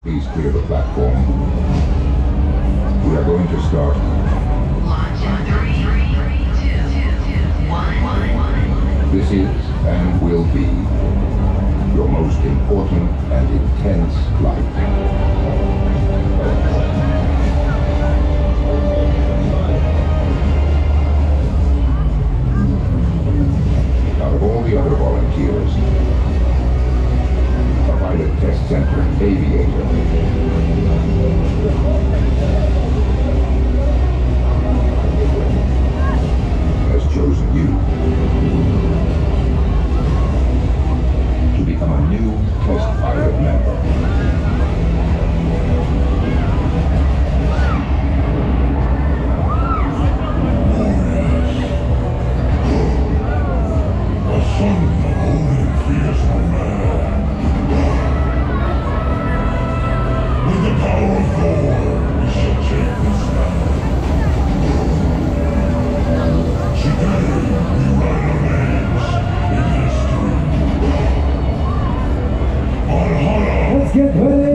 Please clear the platform. We are going to start. Launch in 3, 2, 1. This is and will be your most important and intense flight. Out of all the other volunteers, the pilot test center Aviator has chosen you to become a new test pilot member. Let's get ready!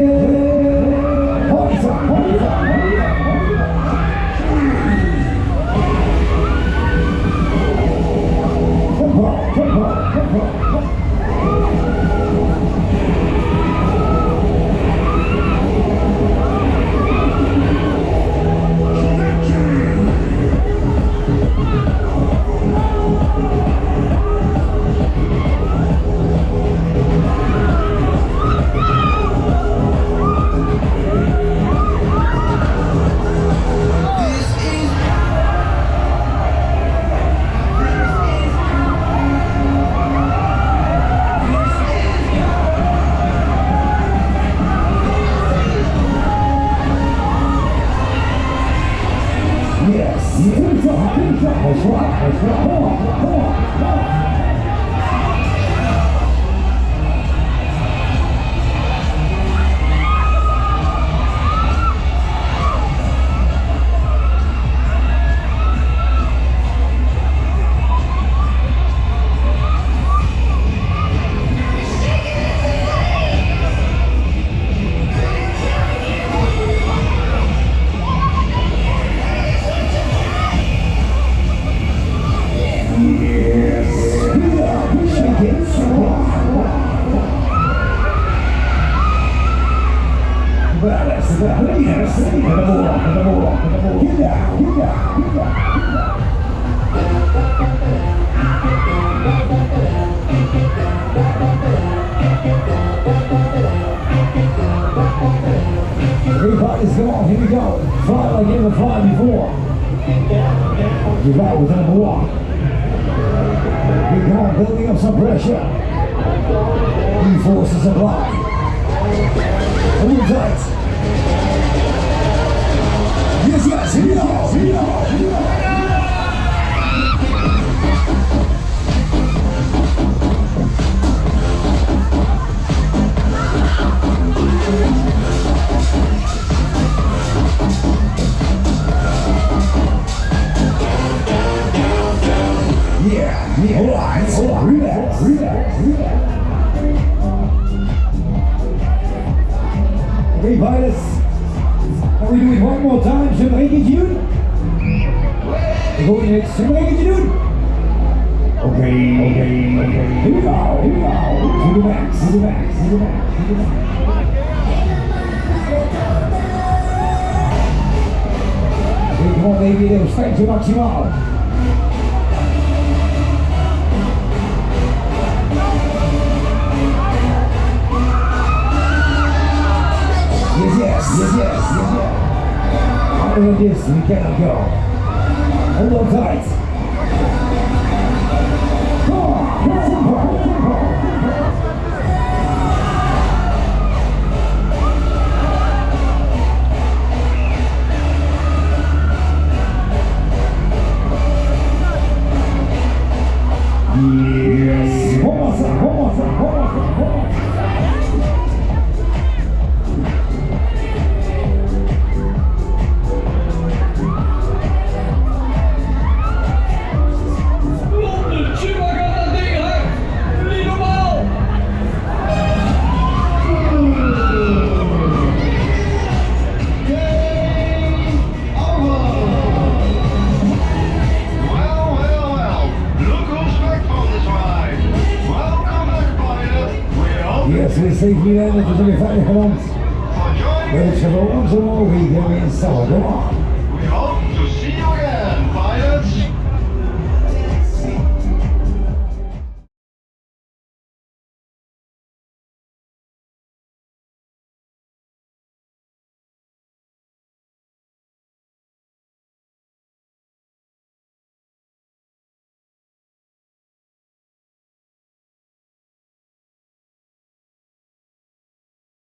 Everybody's gone, here we go. Fly like you never fly before. You're right with number one. We're going, building up some pressure. E-forces apply. Hold tight. Yes, yes, here we go, here we go, here we go. Yeah, hold on, relax. Okay, pilots, are we doing one more time? Should I get you? We're going next. Should I get you? Okay. Here we go. To the max. Okay, come on, baby, they'll straight to maximal. Yes. Higher than this, we cannot go. Hold on tight. Come on. Yes. One more time. Chico, we steeds niet aan, dat we zijn weer veilig geland. We hebben het gewoon zo mogen, hier weer in Salvador.